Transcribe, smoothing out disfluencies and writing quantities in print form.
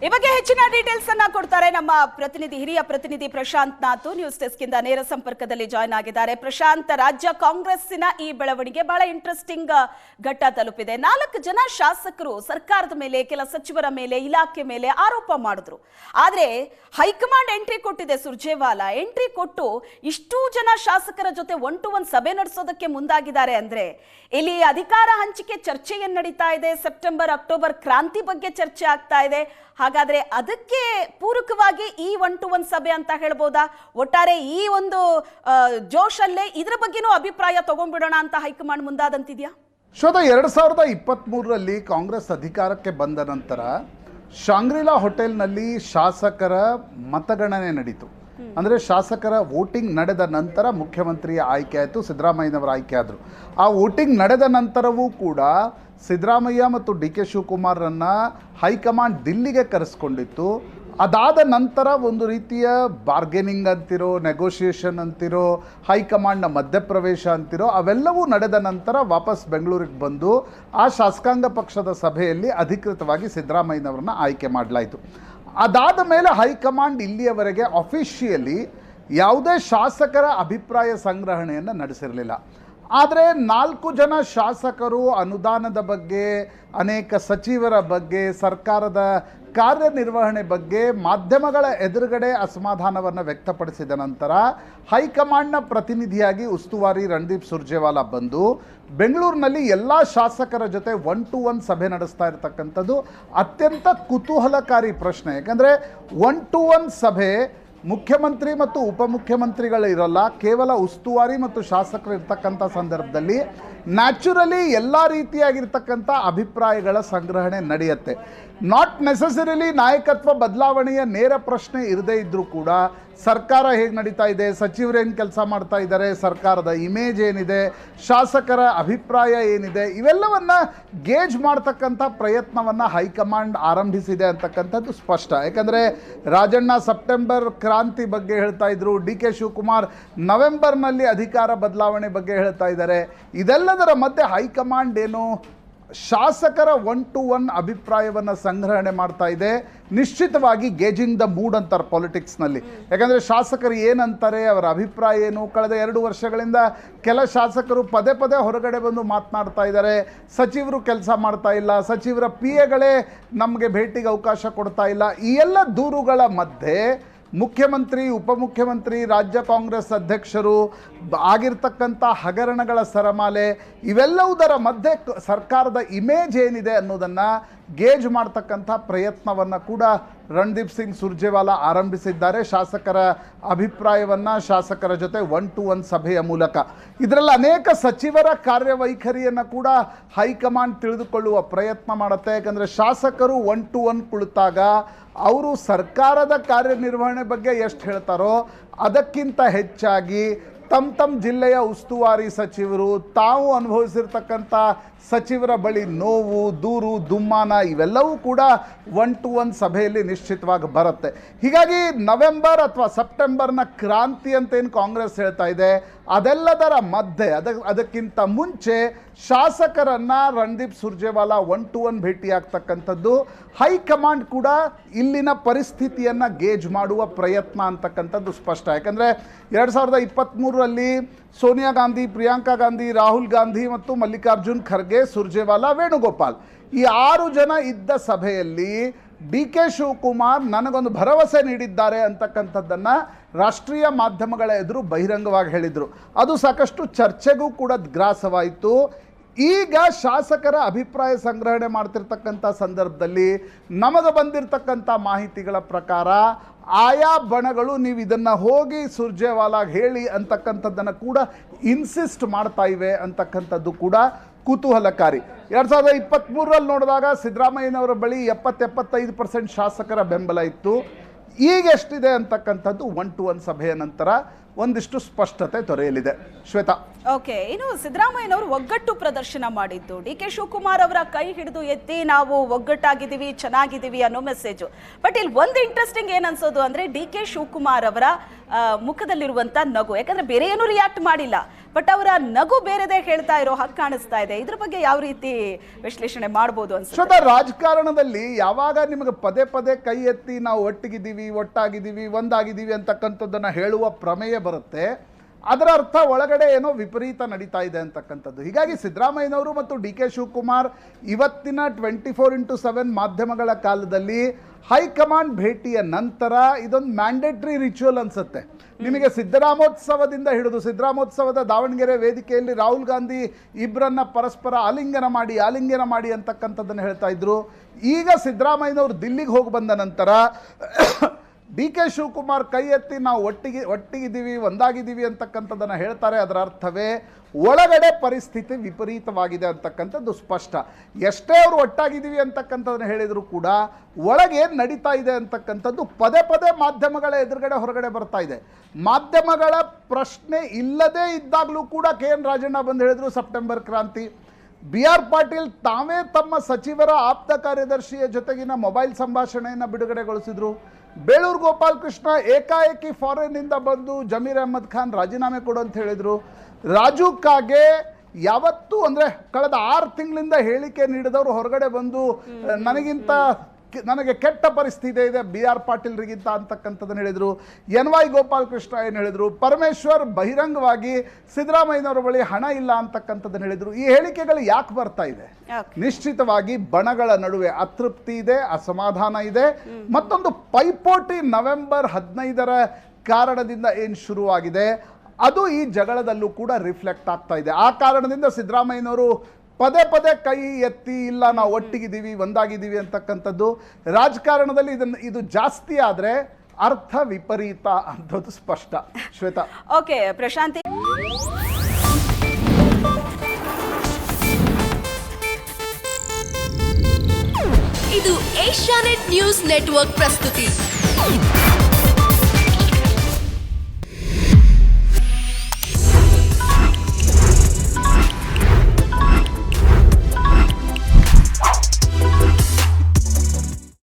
ಈ ಬಗ್ಗೆ ಹೆಚ್ಚಿನ ಡೀಟೇಲ್ಸ್ ಅನ್ನ ಕೊಡ್ತಾರೆ ನಮ್ಮ ಹಿರಿಯ ಪ್ರತಿನಿಧಿ ಪ್ರಶಾಂತ್ ನಾಥ್. ನ್ಯೂಸ್ ಡೆಸ್ಕ್ ಇಂದ ನೇರ ಸಂಪರ್ಕದಲ್ಲಿ ಜಾಯ್ನ್ ಆಗಿದ್ದಾರೆ. ಪ್ರಶಾಂತ್, ರಾಜ್ಯ ಕಾಂಗ್ರೆಸ್ಸಿನ ಈ ಬೆಳವಣಿಗೆ ಬಹಳ ಇಂಟ್ರೆಸ್ಟಿಂಗ್ ಘಟ್ಟ ತಲುಪಿದೆ. 4 ಜನ ಶಾಸಕರು ಸರ್ಕಾರದ ಮೇಲೆ, ಕೆಲ ಸಚಿವರ ಮೇಲೆ, ಇಲಾಖೆ ಮೇಲೆ ಆರೋಪ ಮಾಡಿದ್ರು. ಆದ್ರೆ ಹೈಕಮಾಂಡ್ ಎಂಟ್ರಿ ಕೊಟ್ಟಿದೆ. ಸುರ್ಜೇವಾಲಾ ಎಂಟ್ರಿ ಕೊಟ್ಟು ಇಷ್ಟು ಜನ ಶಾಸಕರ ಜೊತೆ 1-to-1 ಸಭೆ ನಡೆಸೋದಕ್ಕೆ ಮುಂದಾಗಿದ್ದಾರೆ. ಅಂದ್ರೆ ಇಲ್ಲಿ ಅಧಿಕಾರ ಹಂಚಿಕೆ ಚರ್ಚೆ ಏನ್ ನಡೀತಾ ಇದೆ, ಸೆಪ್ಟೆಂಬರ್ ಅಕ್ಟೋಬರ್ ಕ್ರಾಂತಿ ಬಗ್ಗೆ ಚರ್ಚೆ ಆಗ್ತಾ ಇದೆ. ಹಾಗಾದ್ರೆ ಅದಕ್ಕೆ ಪೂರಕವಾಗಿ ಈ 1-to-1 ಸಭೆ ಅಂತ ಹೇಳ್ಬೋದಾ? ಒಟ್ಟಾರೆ ಈ ಒಂದು ಜೋಶಲ್ಲೇ ಇದ್ರ ಬಗ್ಗೆನೂ ಅಭಿಪ್ರಾಯ ತಗೊಂಡ್ಬಿಡೋಣ ಅಂತ ಹೈಕಮಾಂಡ್ ಮುಂದಾದಂತಿದ್ಯಾ? ಶೋಧ 2023ರಲ್ಲಿ ಕಾಂಗ್ರೆಸ್ ಅಧಿಕಾರಕ್ಕೆ ಬಂದ ನಂತರ ಶಾಂಗ್ರಿಲಾ ಹೋಟೆಲ್ನಲ್ಲಿ ಶಾಸಕರ ಮತಗಣನೆ ನಡೀತು. ಅಂದರೆ ಶಾಸಕರ ವೋಟಿಂಗ್ ನಡೆದ ನಂತರ ಮುಖ್ಯಮಂತ್ರಿಯ ಆಯ್ಕೆ ಆಯಿತು, ಸಿದ್ದರಾಮಯ್ಯನವರ ಆಯ್ಕೆ ಆದರು. ಆ ವೋಟಿಂಗ್ ನಡೆದ ನಂತರವೂ ಕೂಡ ಸಿದ್ದರಾಮಯ್ಯ ಮತ್ತು ಡಿ ಕೆ ಶಿವಕುಮಾರರನ್ನು ಹೈಕಮಾಂಡ್ ದಿಲ್ಲಿಗೆ ಕರೆಸ್ಕೊಂಡಿತ್ತು. ಅದಾದ ನಂತರ ಒಂದು ರೀತಿಯ ಬಾರ್ಗೇನಿಂಗ್ ಅಂತಿರೋ, ನೆಗೋಷಿಯೇಷನ್ ಅಂತಿರೋ, ಹೈಕಮಾಂಡ್ನ ಮಧ್ಯಪ್ರವೇಶ ಅಂತಿರೋ, ಅವೆಲ್ಲವೂ ನಡೆದ ನಂತರ ವಾಪಸ್ ಬೆಂಗಳೂರಿಗೆ ಬಂದು ಆ ಶಾಸಕಾಂಗ ಪಕ್ಷದ ಸಭೆಯಲ್ಲಿ ಅಧಿಕೃತವಾಗಿ ಸಿದ್ದರಾಮಯ್ಯನವರನ್ನ ಆಯ್ಕೆ ಮಾಡಲಾಯಿತು. ಅದಾದ ಮೇಲೆ ಹೈಕಮಾಂಡ್ ಇಲ್ಲಿಯವರೆಗೆ ಅಫಿಷಿಯಲಿ ಯಾವುದೇ ಶಾಸಕರ ಅಭಿಪ್ರಾಯ ಸಂಗ್ರಹಣೆಯನ್ನು ನಡೆಸಿರಲಿಲ್ಲ. ಆದರೆ 4 ಜನ ಶಾಸಕರು ಅನುದಾನದ ಬಗ್ಗೆ, ಅನೇಕ ಸಚಿವರ ಬಗ್ಗೆ, ಸರ್ಕಾರದ ಕಾರ್ಯನಿರ್ವಹಣೆ ಬಗ್ಗೆ ಮಾಧ್ಯಮಗಳ ಎದುರುಗಡೆ ಅಸಮಾಧಾನವನ್ನು ವ್ಯಕ್ತಪಡಿಸಿದ ನಂತರ ಹೈಕಮಾಂಡ್ನ ಪ್ರತಿನಿಧಿಯಾಗಿ ಉಸ್ತುವಾರಿ ರಣದೀಪ್ ಸುರ್ಜೇವಾಲಾ ಬಂದು ಬೆಂಗಳೂರಿನಲ್ಲಿ ಎಲ್ಲ ಶಾಸಕರ ಜೊತೆ 1-to-1 ಸಭೆ ನಡೆಸ್ತಾ ಇರತಕ್ಕಂಥದ್ದು ಅತ್ಯಂತ ಕುತೂಹಲಕಾರಿ ಪ್ರಶ್ನೆ. ಯಾಕಂದರೆ 1-to-1 ಸಭೆ ಮುಖ್ಯಮಂತ್ರಿ ಮತ್ತು ಉಪಮುಖ್ಯಮಂತ್ರಿಗಳು ಇರೋಲ್ಲ, ಕೇವಲ ಉಸ್ತುವಾರಿ ಮತ್ತು ಶಾಸಕರು ಇರ್ತಕ್ಕಂಥ ಸಂದರ್ಭದಲ್ಲಿ ನ್ಯಾಚುರಲಿ ಎಲ್ಲ ರೀತಿಯಾಗಿರ್ತಕ್ಕಂಥ ಅಭಿಪ್ರಾಯಗಳ ಸಂಗ್ರಹಣೆ ನಡೆಯುತ್ತೆ. ನಾಟ್ ನೆಸೆಸರಿಲಿ ನಾಯಕತ್ವ ಬದಲಾವಣೆಯ ನೇರ ಪ್ರಶ್ನೆ ಇರದೇ ಇದ್ದರೂ ಕೂಡ ಸರ್ಕಾರ ಹೇಗೆ ನಡೀತಾ ಇದೆ, ಸಚಿವರೇನು ಕೆಲಸ ಮಾಡ್ತಾ ಇದ್ದಾರೆ, ಸರ್ಕಾರದ ಇಮೇಜ್ ಏನಿದೆ, ಶಾಸಕರ ಅಭಿಪ್ರಾಯ ಏನಿದೆ, ಇವೆಲ್ಲವನ್ನು ಗೇಜ್ ಮಾಡ್ತಕ್ಕಂಥ ಪ್ರಯತ್ನವನ್ನು ಹೈಕಮಾಂಡ್ ಆರಂಭಿಸಿದೆ ಅಂತಕ್ಕಂಥದ್ದು ಸ್ಪಷ್ಟ. ಯಾಕಂದರೆ ರಾಜಣ್ಣ ಸೆಪ್ಟೆಂಬರ್ ಕ್ರಾಂತಿ ಬಗ್ಗೆ ಹೇಳ್ತಾ ಇದ್ರು, ಡಿ ಕೆ ಶಿವಕುಮಾರ್ ನವೆಂಬರ್ನಲ್ಲಿ ಅಧಿಕಾರ ಬದಲಾವಣೆ ಬಗ್ಗೆ ಹೇಳ್ತಾ ಇದ್ದಾರೆ. ಇದೆಲ್ಲದರ ಮಧ್ಯೆ ಹೈಕಮಾಂಡ್ ಏನು ಶಾಸಕರ 1-to-1 ಅಭಿಪ್ರಾಯವನ್ನು ಸಂಗ್ರಹಣೆ ಮಾಡ್ತಾ ಇದೆ. ನಿಶ್ಚಿತವಾಗಿ ಗೇಜಿಂಗ್ ದ ಮೂಡ್ ಅಂತಾರೆ ಪಾಲಿಟಿಕ್ಸ್ನಲ್ಲಿ. ಯಾಕಂದರೆ ಶಾಸಕರು ಏನಂತಾರೆ, ಅವರ ಅಭಿಪ್ರಾಯ ಏನು, ಕಳೆದ 2 ವರ್ಷಗಳಿಂದ ಕೆಲ ಶಾಸಕರು ಪದೇ ಪದೇ ಹೊರಗಡೆ ಬಂದು ಮಾತನಾಡ್ತಾ ಇದ್ದಾರೆ. ಸಚಿವರು ಕೆಲಸ ಮಾಡ್ತಾ ಇಲ್ಲ, ಸಚಿವರ PAಗಳೇ ನಮಗೆ ಭೇಟಿಗೆ ಅವಕಾಶ ಕೊಡ್ತಾ ಇಲ್ಲ. ಈ ಎಲ್ಲ ದೂರುಗಳ ಮಧ್ಯೆ ಮುಖ್ಯಮಂತ್ರಿ, ಉಪಮುಖ್ಯಮಂತ್ರಿ, ರಾಜ್ಯ ಕಾಂಗ್ರೆಸ್ ಅಧ್ಯಕ್ಷರು ಆಗಿರ್ತಕ್ಕಂಥ ಹಗರಣಗಳ ಸರಮಾಲೆ, ಇವೆಲ್ಲವುದರ ಮಧ್ಯೆ ಸರ್ಕಾರದ ಇಮೇಜ್ ಏನಿದೆ ಅನ್ನೋದನ್ನು ಗೇಜ್ ಮಾಡ್ತಕ್ಕಂಥ ಪ್ರಯತ್ನವನ್ನು ಕೂಡ ರಣದೀಪ್ ಸಿಂಗ್ ಸುರ್ಜೇವಾಲಾ ಆರಂಭಿಸಿದ್ದಾರೆ. ಶಾಸಕರ ಅಭಿಪ್ರಾಯವನ್ನು ಶಾಸಕರ ಜೊತೆ 1-to-1 ಸಭೆಯ ಮೂಲಕ ಇದರಲ್ಲಿ ಅನೇಕ ಸಚಿವರ ಕಾರ್ಯವೈಖರಿಯನ್ನು ಕೂಡ ಹೈಕಮಾಂಡ್ ತಿಳಿದುಕೊಳ್ಳುವ ಪ್ರಯತ್ನ ಮಾಡುತ್ತೆ. ಯಾಕಂದರೆ ಶಾಸಕರು 1-to-1 ಕುಳಿತಾಗ ಅವರು ಸರ್ಕಾರದ ಕಾರ್ಯನಿರ್ವಹಣೆ ಬಗ್ಗೆ ಎಷ್ಟು ಹೇಳ್ತಾರೋ ಅದಕ್ಕಿಂತ ಹೆಚ್ಚಾಗಿ ತಮ್ಮ ಜಿಲ್ಲೆಯ ಉಸ್ತುವಾರಿ ಸಚಿವರು ತಾವು ಅನುಭವಿಸಿರ್ತಕ್ಕಂಥ ಸಚಿವರ ಬಳಿ ನೋವು, ದೂರು, ದುಮ್ಮಾನ ಇವೆಲ್ಲವೂ ಕೂಡ 1-to-1 ಸಭೆಯಲ್ಲಿ ನಿಶ್ಚಿತವಾಗಿ ಬರುತ್ತೆ. ಹೀಗಾಗಿ ನವೆಂಬರ್ ಅಥವಾ ಸೆಪ್ಟೆಂಬರ್ನ ಕ್ರಾಂತಿ ಅಂತೇನು ಕಾಂಗ್ರೆಸ್ ಹೇಳ್ತಾ ಇದೆ, ಅದೆಲ್ಲದರ ಮಧ್ಯೆ ಅದಕ್ಕಿಂತ ಮುಂಚೆ ಶಾಸಕರನ್ನು ರಣದೀಪ್ ಸುರ್ಜೇವಾಲಾ 1-to-1 ಭೇಟಿಯಾಗ್ತಕ್ಕಂಥದ್ದು ಹೈಕಮಾಂಡ್ ಕೂಡ ಇಲ್ಲಿನ ಪರಿಸ್ಥಿತಿಯನ್ನು ಗೇಜ್ ಮಾಡುವ ಪ್ರಯತ್ನ ಅಂತಕ್ಕಂಥದ್ದು ಸ್ಪಷ್ಟ. ಯಾಕಂದರೆ 2023ರಲ್ಲಿ ಸೋನಿಯಾ ಗಾಂಧಿ, ಪ್ರಿಯಾಂಕಾ ಗಾಂಧಿ, ರಾಹುಲ್ ಗಾಂಧಿ ಮತ್ತು ಮಲ್ಲಿಕಾರ್ಜುನ್ ಖರ್ಗೆ, ಸುರ್ಜೇವಾಲಾ, ವೇಣುಗೋಪಾಲ್ ಈ 6 ಜನ ಇದ್ದ ಸಭೆಯಲ್ಲಿ ಡಿ ಕೆ ಶಿವಕುಮಾರ್ ನನಗೊಂದು ಭರವಸೆ ನೀಡಿದ್ದಾರೆ ಅಂತಕ್ಕಂಥದ್ದನ್ನು ರಾಷ್ಟ್ರೀಯ ಮಾಧ್ಯಮಗಳ ಎದುರು ಬಹಿರಂಗವಾಗಿ ಹೇಳಿದರು. ಅದು ಸಾಕಷ್ಟು ಚರ್ಚೆಗೂ ಕೂಡ ಗ್ರಾಸವಾಯಿತು. ಈಗ ಶಾಸಕರ ಅಭಿಪ್ರಾಯ ಸಂಗ್ರಹಣೆ ಮಾಡ್ತಿರ್ತಕ್ಕಂಥ ಸಂದರ್ಭದಲ್ಲಿ ನಮಗೆ ಬಂದಿರತಕ್ಕಂಥ ಮಾಹಿತಿಗಳ ಪ್ರಕಾರ ಆಯಾ ಬಣಗಳು ನೀವು ಇದನ್ನು ಹೋಗಿ ಸುರ್ಜೇವಾಲಾಗೆ ಹೇಳಿ ಅಂತಕ್ಕಂಥದ್ದನ್ನು ಕೂಡ ಇನ್ಸಿಸ್ಟ್ ಮಾಡ್ತಾ ಇವೆ ಅಂತಕ್ಕಂಥದ್ದು ಕೂಡ ಕುತೂಹಲಕಾರಿ. 2023ರಲ್ಲಿ ನೋಡಿದಾಗ ಸಿದ್ದರಾಮಯ್ಯನವರ ಬಳಿ 70-75% ಶಾಸಕರ ಬೆಂಬಲ ಇತ್ತು. ಈಗ ಎಷ್ಟಿದೆ ಅಂತಕ್ಕಂಥದ್ದು 1-to-1 ಸಭೆಯ ನಂತರ ಒಂದಿಷ್ಟು ಸ್ಪಷ್ಟತೆ ದೊರೆಯಲಿದೆ. ಶ್ವೇತಾ, ಓಕೆ, ಇನ್ನು ಸಿದ್ದರಾಮಯ್ಯನವರು ಒಗ್ಗಟ್ಟು ಪ್ರದರ್ಶನ ಮಾಡಿದ್ದು ಡಿ ಕೆ ಶಿವಕುಮಾರ್ ಅವರ ಕೈ ಹಿಡಿದು ಎತ್ತಿ ನಾವು ಒಗ್ಗಟ್ಟಾಗಿದ್ದೀವಿ, ಚೆನ್ನಾಗಿದ್ದೀವಿ ಅನ್ನೋ ಮೆಸೇಜು. ಬಟ್ ಇಲ್ಲಿ ಒಂದು ಇಂಟ್ರೆಸ್ಟಿಂಗ್ ಏನ್ ಅನ್ಸೋದು ಅಂದ್ರೆ ಡಿ ಕೆ ಶಿವಕುಮಾರ್ ಅವರ ಮುಖದಲ್ಲಿರುವಂತ ನಗು, ಯಾಕಂದ್ರೆ ಬೇರೆ ಏನು ರಿಯಾಕ್ಟ್ ಮಾಡಿಲ್ಲ, ಬಟ್ ಅವರ ನಗು ಬೇರೆದೇ ಹೇಳ್ತಾ ಇರೋ ಹಾಗೆ ಕಾಣಿಸ್ತಾ ಇದೆ. ಇದ್ರ ಬಗ್ಗೆ ಯಾವ ರೀತಿ ವಿಶ್ಲೇಷಣೆ ಮಾಡ್ಬೋದು ಅನ್ಸುತ್ತೆ? ಶ್ವೇತಾ, ರಾಜಕಾರಣದಲ್ಲಿ ಯಾವಾಗ ನಿಮಗೆ ಪದೇ ಪದೇ ಕೈ ಎತ್ತಿ ನಾವು ಒಟ್ಟಾಗಿದ್ದೀವಿ, ಒಂದಾಗಿದ್ದೀವಿ ಅಂತಕ್ಕಂಥದ್ದನ್ನ ಹೇಳುವ ಪ್ರಮೇಯ ಬರುತ್ತೆ, ಅದರ ಅರ್ಥ ಒಳಗಡೆ ಏನೋ ವಿಪರೀತ ನಡೀತಾ ಇದೆ ಅಂತಕ್ಕಂಥದ್ದು. ಹೀಗಾಗಿ ಸಿದ್ದರಾಮಯ್ಯನವರು ಮತ್ತು ಡಿ ಕೆ ಶಿವಕುಮಾರ್ ಇವತ್ತಿನ 24x7 ಮಾಧ್ಯಮಗಳ ಕಾಲದಲ್ಲಿ ಹೈಕಮಾಂಡ್ ಭೇಟಿಯ ನಂತರ ಇದೊಂದು ಮ್ಯಾಂಡೇಟ್ರಿ ರಿಚುವಲ್ ಅನ್ಸುತ್ತೆ. ನಿಮಗೆ ಸಿದ್ದರಾಮೋತ್ಸವದಿಂದ ಹಿಡಿದು ಸಿದ್ದರಾಮೋತ್ಸವದ ದಾವಣಗೆರೆ ವೇದಿಕೆಯಲ್ಲಿ ರಾಹುಲ್ ಗಾಂಧಿ ಇಬ್ಬರನ್ನ ಪರಸ್ಪರ ಆಲಿಂಗನ ಮಾಡಿ ಅಂತಕ್ಕಂಥದ್ದನ್ನು ಹೇಳ್ತಾ ಇದ್ರು. ಈಗ ಸಿದ್ದರಾಮಯ್ಯನವರು ದಿಲ್ಲಿಗೆ ಹೋಗಿ ಬಂದ ನಂತರ ಡಿ ಕೆ ಶಿವಕುಮಾರ್ ಕೈ ಎತ್ತಿ ನಾವು ಒಟ್ಟಿಗಿದ್ದೀವಿ, ಒಂದಾಗಿದ್ದೀವಿ ಅಂತಕ್ಕಂಥದ್ದನ್ನು ಹೇಳ್ತಾರೆ. ಅದರ ಅರ್ಥವೇ ಒಳಗಡೆ ಪರಿಸ್ಥಿತಿ ವಿಪರೀತವಾಗಿದೆ ಅಂತಕ್ಕಂಥದ್ದು ಸ್ಪಷ್ಟ. ಎಷ್ಟೇ ಅವರು ಒಟ್ಟಾಗಿದ್ದೀವಿ ಅಂತಕ್ಕಂಥದ್ದನ್ನು ಹೇಳಿದರೂ ಕೂಡ ಒಳಗೆ ಏನು ನಡೀತಾ ಇದೆ ಅಂತಕ್ಕಂಥದ್ದು ಪದೇ ಪದೇ ಮಾಧ್ಯಮಗಳ ಎದುರುಗಡೆ ಹೊರಗಡೆ ಬರ್ತಾ ಇದೆ. ಮಾಧ್ಯಮಗಳ ಪ್ರಶ್ನೆ ಇಲ್ಲದೇ ಇದ್ದಾಗಲೂ ಕೂಡ ಕೆ ಎನ್ ರಾಜಣ್ಣ ಬಂದು ಹೇಳಿದರು ಸೆಪ್ಟೆಂಬರ್ ಕ್ರಾಂತಿ. ಬಿ ಆರ್ ಪಾಟೀಲ್ ತಾವೇ ತಮ್ಮ ಸಚಿವರ ಆಪ್ತ ಕಾರ್ಯದರ್ಶಿಯ ಜೊತೆಗಿನ ಮೊಬೈಲ್ ಸಂಭಾಷಣೆಯನ್ನು ಬಿಡುಗಡೆಗೊಳಿಸಿದರು. ಬೇಳೂರು ಗೋಪಾಲಕೃಷ್ಣ ಏಕಾಏಕಿ ಫಾರಿನ್ನಿಂದ ಬಂದು ಜಮೀರ್ ಅಹ್ಮದ್ ಖಾನ್ ರಾಜೀನಾಮೆ ಕೊಡು ಅಂತ ಹೇಳಿದರು. ರಾಜು ಕಾಗೆ ಯಾವತ್ತೂ ಅಂದರೆ ಕಳೆದ 6 ತಿಂಗಳಿಂದ ಹೇಳಿಕೆ ನೀಡಿದವರು ಹೊರಗಡೆ ಬಂದು ನನಗೆ ಕೆಟ್ಟ ಪರಿಸ್ಥಿತಿ ಇದೆ ಬಿ ಆರ್ ಪಾಟೀಲ್ರಿಗಿಂತ ಅಂತಕ್ಕಂಥದ್ದನ್ನು ಹೇಳಿದರು. ಎನ್ ವೈ ಗೋಪಾಲಕೃಷ್ಣ ಏನು ಹೇಳಿದರು, ಪರಮೇಶ್ವರ್ ಬಹಿರಂಗವಾಗಿ ಸಿದ್ದರಾಮಯ್ಯನವರ ಬಳಿ ಹಣ ಇಲ್ಲ ಅಂತಕ್ಕಂಥದ್ದನ್ನು ಹೇಳಿದರು. ಈ ಹೇಳಿಕೆಗಳು ಯಾಕೆ ಬರ್ತಾ ಇದೆ? ನಿಶ್ಚಿತವಾಗಿ ಬಣಗಳ ನಡುವೆ ಅತೃಪ್ತಿ ಇದೆ, ಅಸಮಾಧಾನ ಇದೆ. ಮತ್ತೊಂದು ಪೈಪೋಟಿ ನವೆಂಬರ್ 15ರ ಕಾರಣದಿಂದ ಏನು ಶುರುವಾಗಿದೆ ಅದು ಈ ಜಗಳದಲ್ಲೂ ಕೂಡ ರಿಫ್ಲೆಕ್ಟ್ ಆಗ್ತಾ ಇದೆ. ಆ ಕಾರಣದಿಂದ ಸಿದ್ದರಾಮಯ್ಯನವರು ಪದೇ ಪದೇ ಕೈ ಎತ್ತಿ ಇಲ್ಲ ನಾವು ಒಟ್ಟಿಗಿದ್ದೀವಿ, ಒಂದಾಗಿದ್ದೀವಿ ಅಂತಕ್ಕಂಥದ್ದು ರಾಜಕಾರಣದಲ್ಲಿ ಇದು ಜಾಸ್ತಿ ಆದರೆ ಅರ್ಥ ವಿಪರೀತ ಅಂಥದ್ದು ಸ್ಪಷ್ಟ. ಶ್ವೇತಾ, ಓಕೆ ಪ್ರಶಾಂತಿ, ಇದು ಏಷ್ಯಾನೆಟ್ ನ್ಯೂಸ್ ನೆಟ್ವರ್ಕ್ ಪ್ರಸ್ತುತಿ.